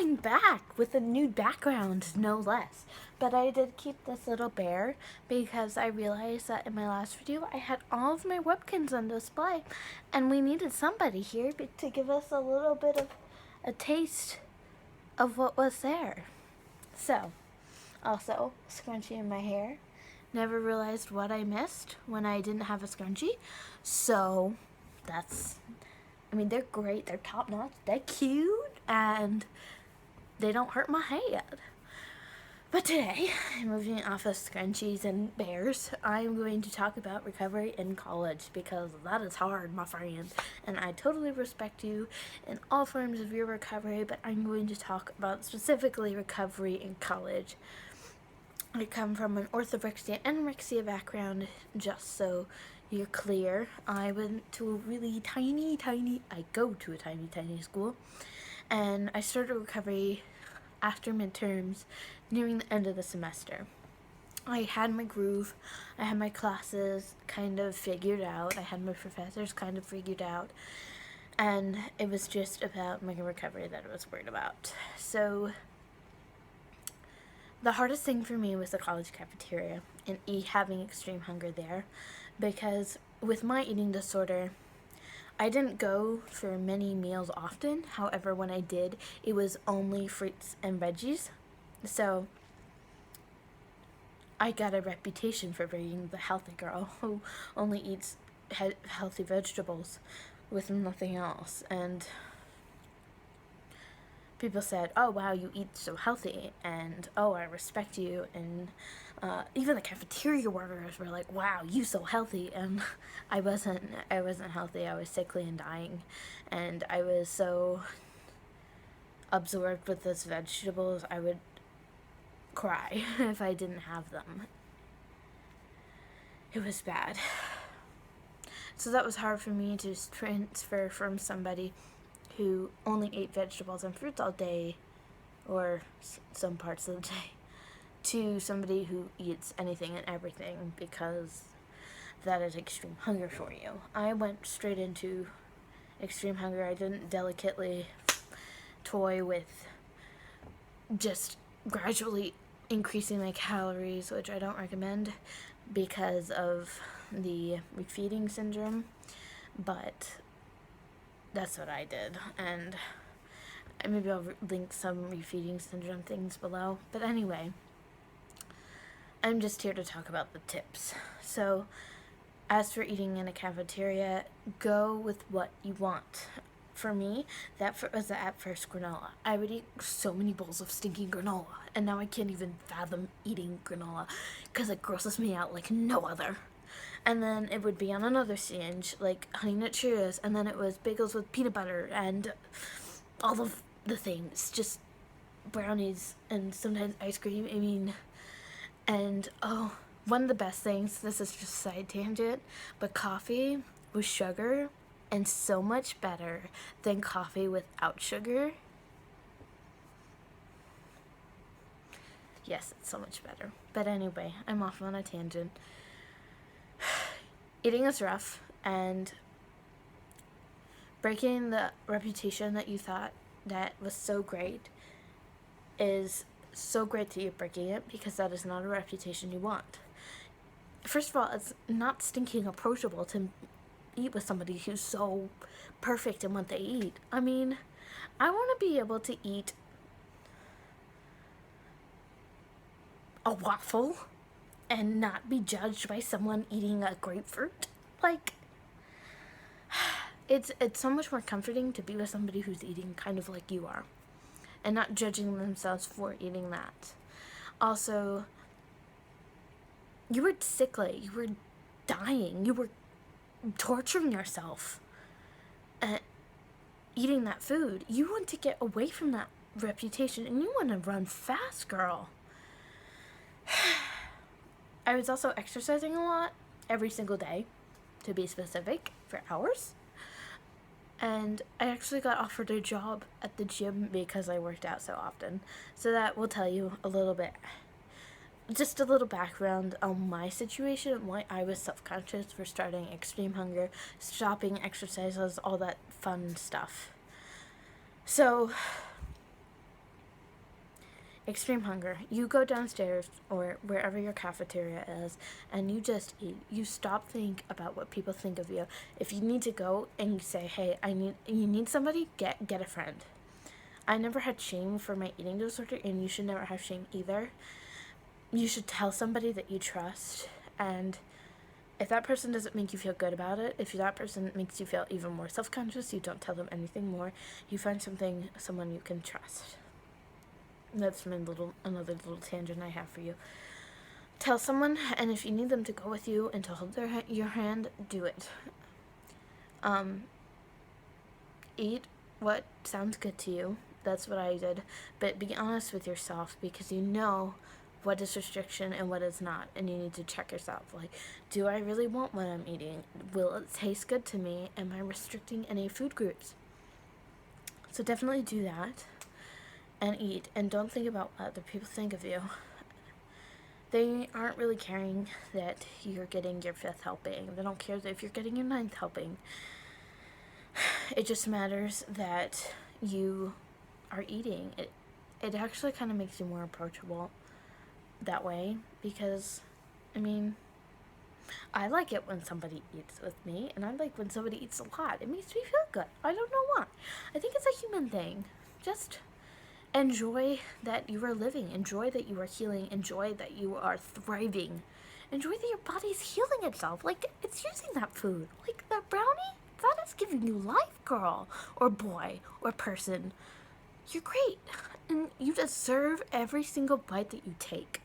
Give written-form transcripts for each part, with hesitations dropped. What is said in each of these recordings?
I'm back with a new background, no less. But I did keep this little bear because I realized that in my last video I had all of my webkins on display and we needed somebody here to give us a little bit of a taste of what was there. So, also, scrunchie in my hair. Never realized what I missed when I didn't have a scrunchie. So, they're great, they're top notch, they're cute, and they don't hurt my head. But today, moving off of scrunchies and bears, I'm going to talk about recovery in college because that is hard, my friends. And I totally respect you in all forms of your recovery, but I'm going to talk about specifically recovery in college. I come from an orthorexia and anorexia background, just so you're clear. I went to a really I go to a tiny school, and I started recovery after midterms nearing the end of the semester. I had my groove, I had my classes kind of figured out, I had my professors kind of figured out, and it was just about my recovery that I was worried about. So the hardest thing for me was the college cafeteria and having extreme hunger there, because with my eating disorder, I didn't go for many meals often. However, when I did, it was only fruits and veggies. So I got a reputation for being the healthy girl who only eats healthy vegetables with nothing else. And people said, "Oh wow, you eat so healthy," and "Oh, I respect you," and even the cafeteria workers were like, "Wow, you so healthy," and I wasn't healthy. I was sickly and dying, and I was so absorbed with those vegetables, I would cry if I didn't have them. It was bad. So that was hard for me to transfer from somebody who only ate vegetables and fruits all day, or some parts of the day, to somebody who eats anything and everything, because that is extreme hunger for you. I went straight into extreme hunger. I didn't delicately toy with just gradually increasing my calories, which I don't recommend because of the refeeding syndrome, but that's what I did, and maybe I'll link some refeeding syndrome things below. But anyway, I'm just here to talk about the tips. So, as for eating in a cafeteria, go with what you want. For me, that was at first granola. I would eat so many bowls of stinking granola, and now I can't even fathom eating granola because it grosses me out like no other. And then it would be on another sandwich, like Honey Nut Cheerios, and then it was bagels with peanut butter and all of the things, just brownies and sometimes ice cream. And one of the best things, this is just a side tangent, but coffee with sugar, and so much better than coffee without sugar. Yes, it's so much better. But anyway, I'm off on a tangent. Eating is rough, and breaking the reputation that you thought that was so great is so great that you're breaking it, because that is not a reputation you want. First of all, it's not stinking approachable to eat with somebody who's so perfect in what they eat. I mean, I want to be able to eat a waffle and not be judged by someone eating a grapefruit. Like, it's so much more comforting to be with somebody who's eating kind of like you are and not judging themselves for eating that. Also, you were sickly, you were dying, you were torturing yourself eating that food. You want to get away from that reputation, and you want to run fast, girl. I was also exercising a lot every single day, to be specific, for hours. And I actually got offered a job at the gym because I worked out so often. So that will tell you a little bit. Just a little background on my situation and why I was self-conscious for starting extreme hunger, stopping exercises, all that fun stuff. So extreme hunger. You go downstairs or wherever your cafeteria is and you just eat. You stop think about what people think of you. If you need to go and you say, hey, you need somebody, get a friend. I never had shame for my eating disorder, and you should never have shame either. You should tell somebody that you trust, and if that person doesn't make you feel good about it, if that person makes you feel even more self-conscious, you don't tell them anything more. You find someone you can trust. That's another little tangent I have for you. Tell someone, and if you need them to go with you and to hold your hand, do it. Eat what sounds good to you. That's what I did. But be honest with yourself, because you know what is restriction and what is not, and you need to check yourself. Like, do I really want what I'm eating? Will it taste good to me? Am I restricting any food groups? So definitely do that and eat, and don't think about what other people think of you. They aren't really caring that you're getting your 5th helping. They don't care if you're getting your 9th helping. It just matters that you are eating. It actually kind of makes you more approachable that way, because, I mean, I like it when somebody eats with me, and I like when somebody eats a lot. It makes me feel good. I don't know why. I think it's a human thing. Just enjoy that you are living. Enjoy that you are healing. Enjoy that you are thriving. Enjoy that your body's healing itself. Like, it's using that food. Like, that brownie, that is giving you life, girl, or boy, or person. You're great, and you deserve every single bite that you take.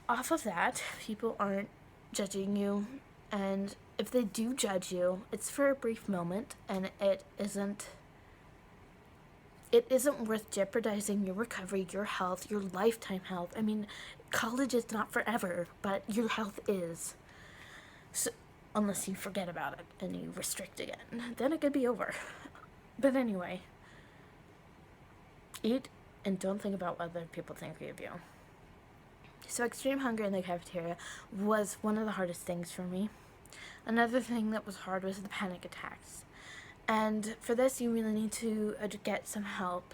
Off of that, people aren't judging you, and if they do judge you, it's for a brief moment, and it isn't worth jeopardizing your recovery, your health, your lifetime health. I mean, college is not forever, but your health is. So, unless you forget about it and you restrict again, then it could be over. But anyway, eat and don't think about what other people think of you. So extreme hunger in the cafeteria was one of the hardest things for me. Another thing that was hard was the panic attacks. And for this, you really need to get some help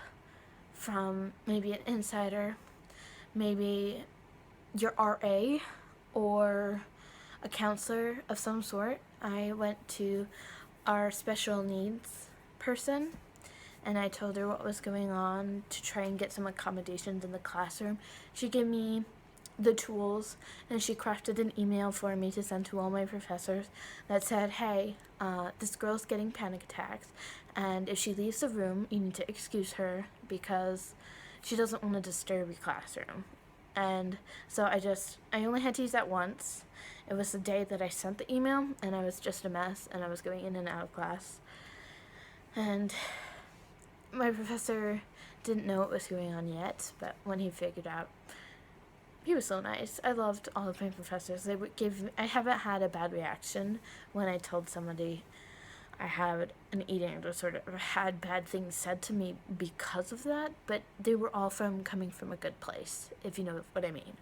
from maybe an insider, maybe your RA, or a counselor of some sort. I went to our special needs person, and I told her what was going on to try and get some accommodations in the classroom. She gave me the tools, and she crafted an email for me to send to all my professors that said, hey, this girl's getting panic attacks, and if she leaves the room, you need to excuse her because she doesn't want to disturb your classroom. And so I only had to use that once. It was the day that I sent the email, and I was just a mess, and I was going in and out of class. And my professor didn't know what was going on yet, but when he figured out, he was so nice. I loved all of my professors. I haven't had a bad reaction when I told somebody I had an eating disorder or had bad things said to me because of that, but they were all coming from a good place, if you know what I mean.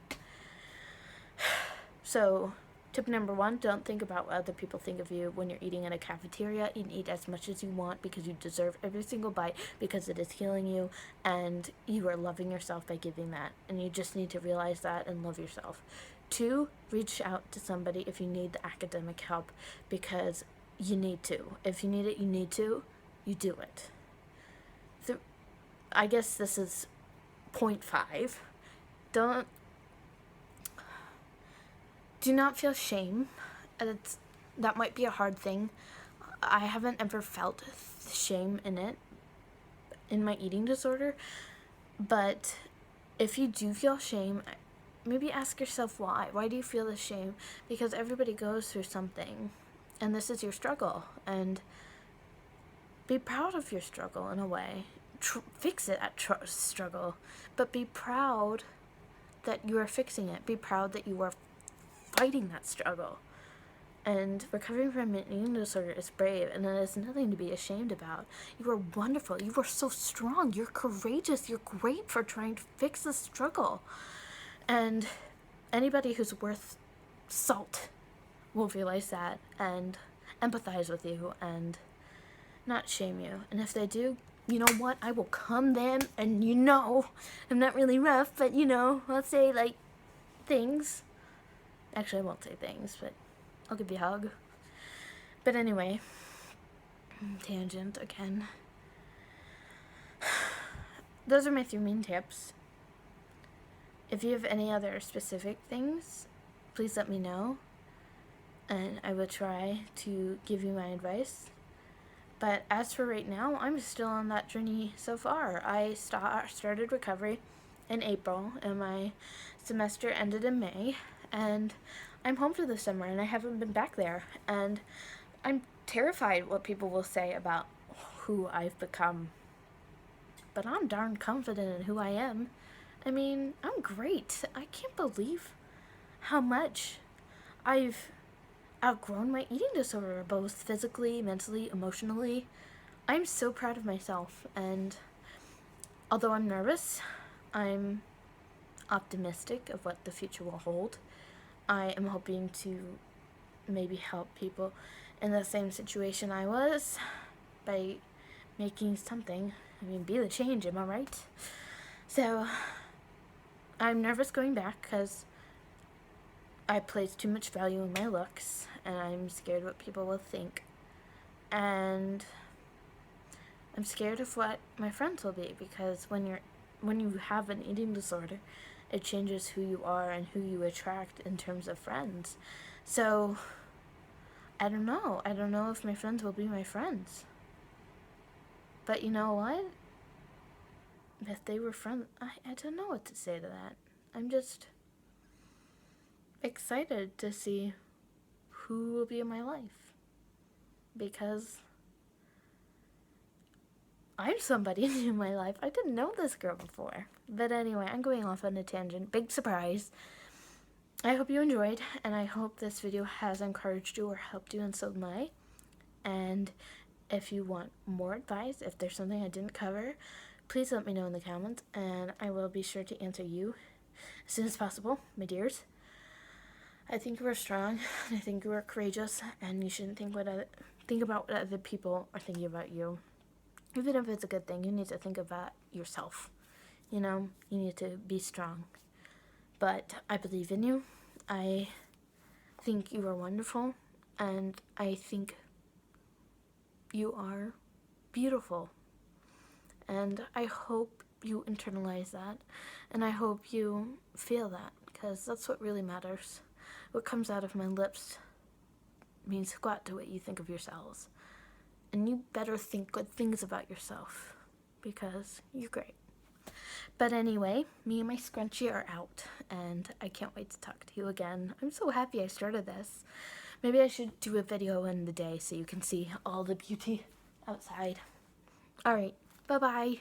So, tip number 1, don't think about what other people think of you when you're eating in a cafeteria. You can eat as much as you want because you deserve every single bite, because it is healing you, and you are loving yourself by giving that. And you just need to realize that and love yourself. 2, reach out to somebody if you need the academic help, because you need to. If you need it, you need to. You do it. I guess this is point 5. Do not feel shame. That might be a hard thing. I haven't ever felt shame in my eating disorder. But if you do feel shame, maybe ask yourself why. Why do you feel this shame? Because everybody goes through something, and this is your struggle. And be proud of your struggle in a way. Fix it at struggle, but be proud that you are fixing it. Be proud that you are fighting that struggle. And recovering from an eating disorder is brave, and it is nothing to be ashamed about. You are wonderful. You are so strong. You're courageous. You're great for trying to fix the struggle. And anybody who's worth salt will realize that and empathize with you and not shame you. And if they do, you know what? I will come them, and I'm not really rough, but I'll say like things. Actually, I won't say things, but I'll give you a hug. But anyway, tangent again. Those are my 3 main tips. If you have any other specific things, please let me know, and I will try to give you my advice. But as for right now, I'm still on that journey so far. I started recovery in April, and my semester ended in May, and I'm home for the summer, and I haven't been back there. And I'm terrified what people will say about who I've become. But I'm darn confident in who I am. I mean, I'm great. I can't believe how much I've outgrown my eating disorder, both physically, mentally, emotionally. I'm so proud of myself, and although I'm nervous, I'm optimistic of what the future will hold. I am hoping to maybe help people in the same situation I was by making something. I mean, be the change, am I right? So, I'm nervous going back because I place too much value in my looks, and I'm scared what people will think. And I'm scared of what my friends will be, because when you have an eating disorder, it changes who you are and who you attract in terms of friends. So, I don't know. I don't know if my friends will be my friends. But you know what? If they were friends, I don't know what to say to that. I'm just excited to see who will be in my life. Because I'm somebody in my life. I didn't know this girl before. But anyway, I'm going off on a tangent. Big surprise. I hope you enjoyed, and I hope this video has encouraged you or helped you in some way. And if you want more advice, if there's something I didn't cover, please let me know in the comments, and I will be sure to answer you as soon as possible, my dears. I think you are strong, and I think you are courageous, and you shouldn't think about what other people are thinking about you. Even if it's a good thing, you need to think about yourself. You need to be strong. But I believe in you. I think you are wonderful, and I think you are beautiful. And I hope you internalize that, and I hope you feel that, because that's what really matters. What comes out of my lips means squat to what you think of yourselves. And you better think good things about yourself, because you're great. But anyway, me and my scrunchie are out, and I can't wait to talk to you again. I'm so happy I started this. Maybe I should do a video in the day so you can see all the beauty outside. Alright, bye-bye.